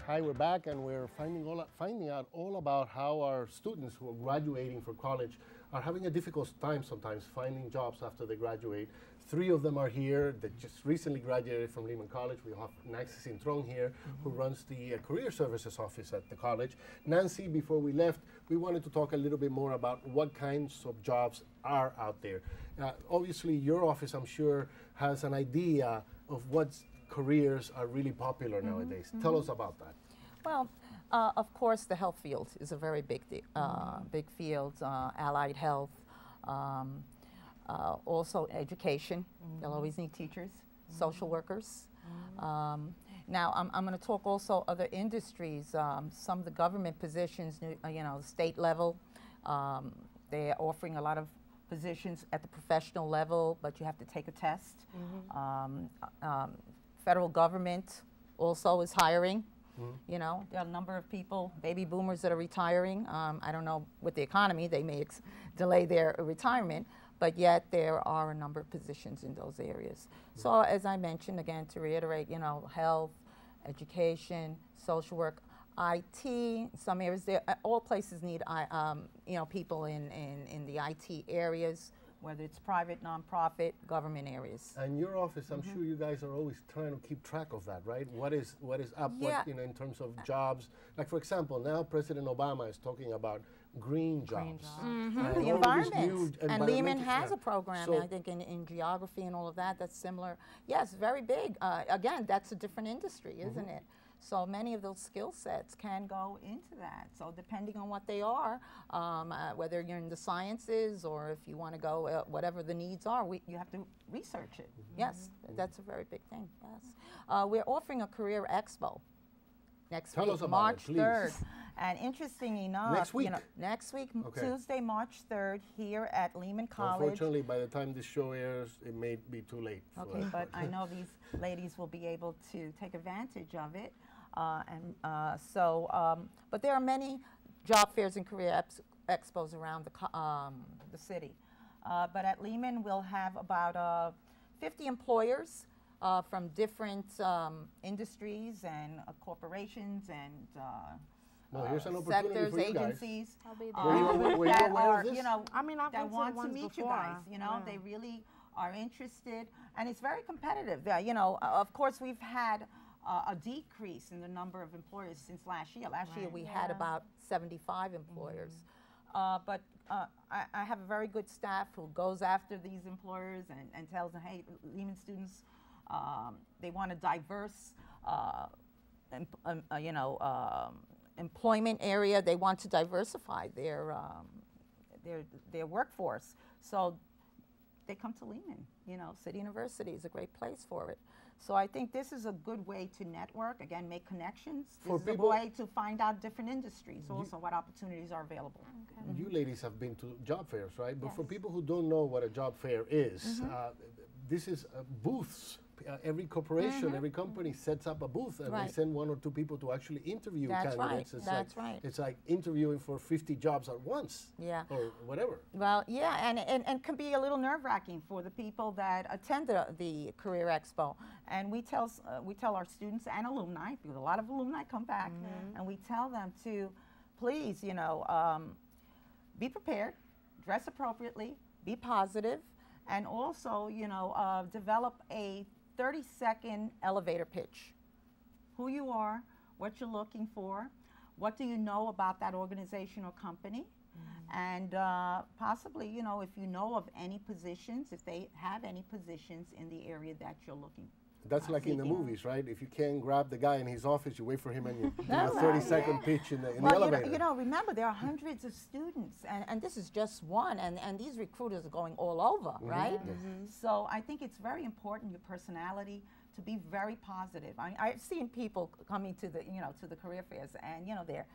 Hi, we're back, and we're finding out all about how our students who are graduating from college are having a difficult time sometimes finding jobs after they graduate. 3 of them are here that just recently graduated from Lehman College. We have Nancy Cintrón here, who runs the Career Services Office at the college. Nancy, before we left, we wanted to talk a little bit more about what kinds of jobs are out there. Obviously, your office, I'm sure, has an idea of what careers are really popular nowadays. Tell us about that. Well, of course, the health field is a very big field, allied health, also education. They'll always need teachers, social workers. Now, I'm going to talk also other industries, some of the government positions, state level. They're offering a lot of positions at the professional level, but you have to take a test. Federal government also is hiring. You know, there are a number of people, baby boomers that are retiring. I don't know, with the economy, they may delay their retirement, but yet there are a number of positions in those areas. So as I mentioned, again, to reiterate, health, education, social work, IT, some areas, all places need, people in the IT areas, whether it's private, nonprofit, government areas. And your office, I'm sure you guys are always trying to keep track of that, right? What is up, in terms of jobs? Like, for example, now President Obama is talking about green jobs. The environment. And Lehman has a program, I think, in geography and all of that, that's similar. Yes, very big. Again, that's a different industry, isn't it? So many of those skill sets can go into that. So depending on what they are, whether you're in the sciences or if you want to go, whatever the needs are, you have to research it. Yes, that's a very big thing, yes. We're offering a career expo next week, March 3rd. And interesting enough, next week, Tuesday, March 3rd, here at Lehman College. Unfortunately, by the time this show airs, it may be too late. Okay, but I know these ladies will be able to take advantage of it. But there are many job fairs and career expos around the city. But at Lehman, we'll have about 50 employers from different industries and corporations and well, here's an opportunity sectors, for you agencies guys. That want to meet you guys. They really are interested, and it's very competitive. Of course, we've had a decrease in the number of employers since last year. Last year we had about 75 employers. But I have a very good staff who goes after these employers and tells them, hey, Lehman students, they want a diverse, employment area. They want to diversify their workforce. So they come to Lehman. City University is a great place for it. So I think this is a good way to network, again, make connections. This is a way to find out different industries, also what opportunities are available. Okay. You ladies have been to job fairs, right? But for people who don't know what a job fair is, this is booths. Every corporation, every company sets up a booth, and they send 1 or 2 people to actually interview candidates. That's It's like interviewing for 50 jobs at once, or whatever. Well, yeah, and can be a little nerve-wracking for the people that attend the Career Expo. And we tell our students and alumni, because a lot of alumni come back, and we tell them to please, be prepared, dress appropriately, be positive, and also, develop a 30-second elevator pitch. Who you are, what you're looking for, what do you know about that organization or company, and possibly, if you know of any positions, if they have any positions in the area that you're looking for. That's like in the movies, right? If you can't grab the guy in his office, you wait for him and you do a 30-second pitch in the elevator. Remember, there are hundreds of students, and this is just one, and these recruiters are going all over, right? So I think it's very important, your personality, to be very positive. I've seen people coming to the career fairs, and they're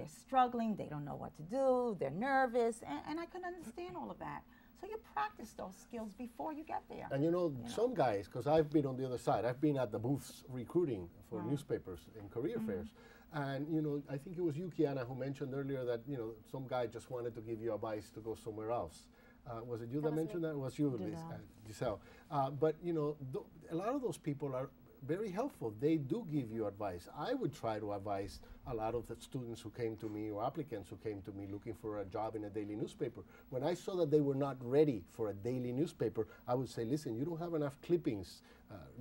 struggling, they don't know what to do, they're nervous, and I can understand all of that. So you practice those skills before you get there. And some guys, because I've been on the other side, I've been at the booths recruiting for newspapers in career fairs. And I think it was you, Kiana, who mentioned earlier that some guy just wanted to give you advice to go somewhere else. Was it you that mentioned that? It was you, Giselle. But a lot of those people are very helpful. They do give you advice. I would try to advise a lot of the students who came to me or applicants who came to me looking for a job in a daily newspaper. When I saw that they were not ready for a daily newspaper, I would say, listen, you don't have enough clippings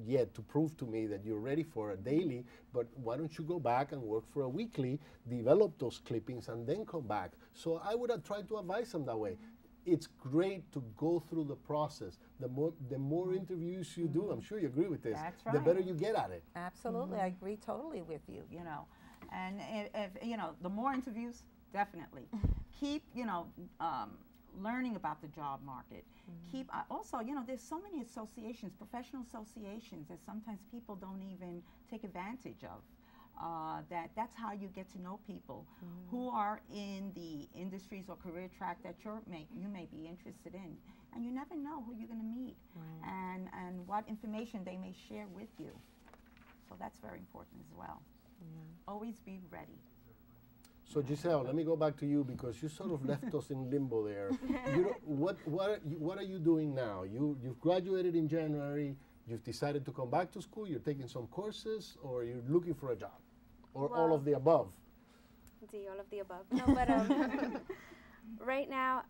yet to prove to me that you're ready for a daily, but why don't you go back and work for a weekly, develop those clippings, and then come back. So I would have tried to advise them that way. It's great to go through the process. The more interviews you do, I'm sure you agree with this, That's the right. better you get at it. Absolutely, I agree totally with you, you know. And if you know, the more interviews, definitely. Keep, you know, learning about the job market. Keep, also, you know, there's so many associations, professional associations, that sometimes people don't even take advantage of. That's how you get to know people who are in the industries or career track that you may be interested in. And you never know who you're going to meet and what information they may share with you. So that's very important as well. Always be ready. So Giselle, let me go back to you because you sort of left us in limbo there. What are you doing now? You've graduated in January. You've decided to come back to school. You're taking some courses, or you're looking for a job, or all of the above. All of the above. No, but right now,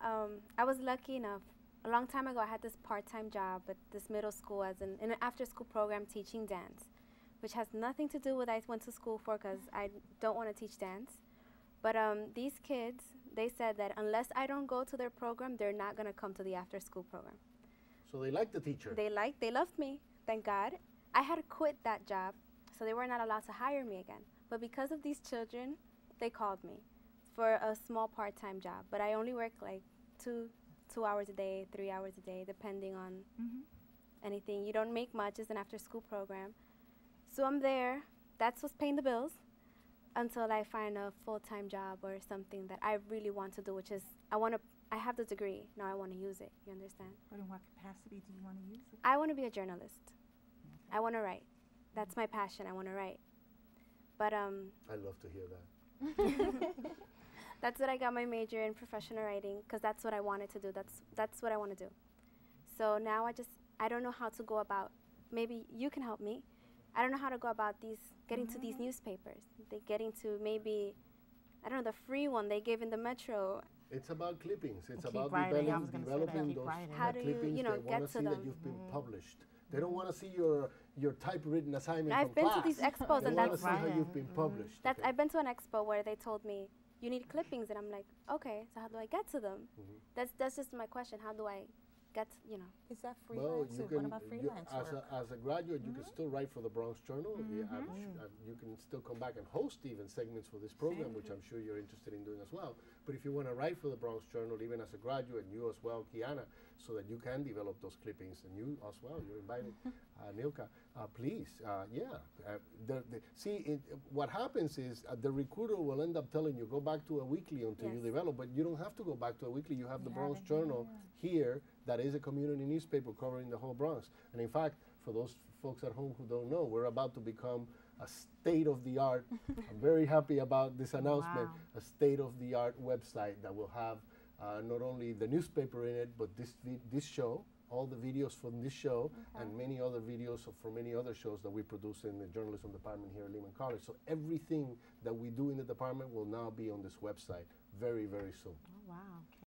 I was lucky enough. A long time ago, I had this part-time job at this middle school as in an after-school program teaching dance, which has nothing to do with what I went to school for, because I don't want to teach dance. But these kids, they said that unless I don't go to their program, they're not going to come to the after-school program. So they like the teacher. They loved me, thank God. I had to quit that job, so they were not allowed to hire me again. But because of these children, they called me for a small part-time job. But I only work like two hours a day, 3 hours a day, depending on anything. You don't make much. It's an after-school program. So I'm there. That's what's paying the bills until I find a full-time job or something that I really want to do, which is I have the degree. Now I want to use it. You understand? But in what capacity do you want to use it? I want to be a journalist. I want to write. That's my passion. I want to write. But I love to hear that. that's what I got my major in, professional writing, because that's what I wanted to do. That's what I want to do. So now I don't know how to go about. Maybe you can help me. I don't know how to go about getting to these newspapers. Getting to maybe, I don't know, the free one they give in the metro. It's about clippings. It's Keep about writing. developing those How do clippings. you They want get to to see that them? you've been published. They don't want to see your typewritten assignment I've from been class. to these expos, They and want to that's see how you've been published. That's okay? I've been to an expo where they told me you need clippings, and I'm like, okay, so how do I get to them? That's just my question. How do I get, you know? Is that Well, freelance? you What can, about freelance work? as a graduate, you can still write for the Bronx Journal. You can still come back and host even segments for this program, which I'm sure you're interested in doing as well. But if you want to write for the Bronx Journal, even as a graduate, you as well, Kiana, so that you can develop those clippings, and you as well, you're invited, Nilka, please, what happens is the recruiter will end up telling you, go back to a weekly until you develop, but you don't have to go back to a weekly. You have the Bronx Journal here that is a community newspaper covering the whole Bronx. And in fact, for those folks at home who don't know, we're about to become a state-of-the-art, I'm very happy about this announcement, a state-of-the-art website that will have not only the newspaper in it, but this show, all the videos from this show, and many other videos from many other shows that we produce in the journalism department here at Lehman College. So everything that we do in the department will now be on this website very, very soon. Oh, wow.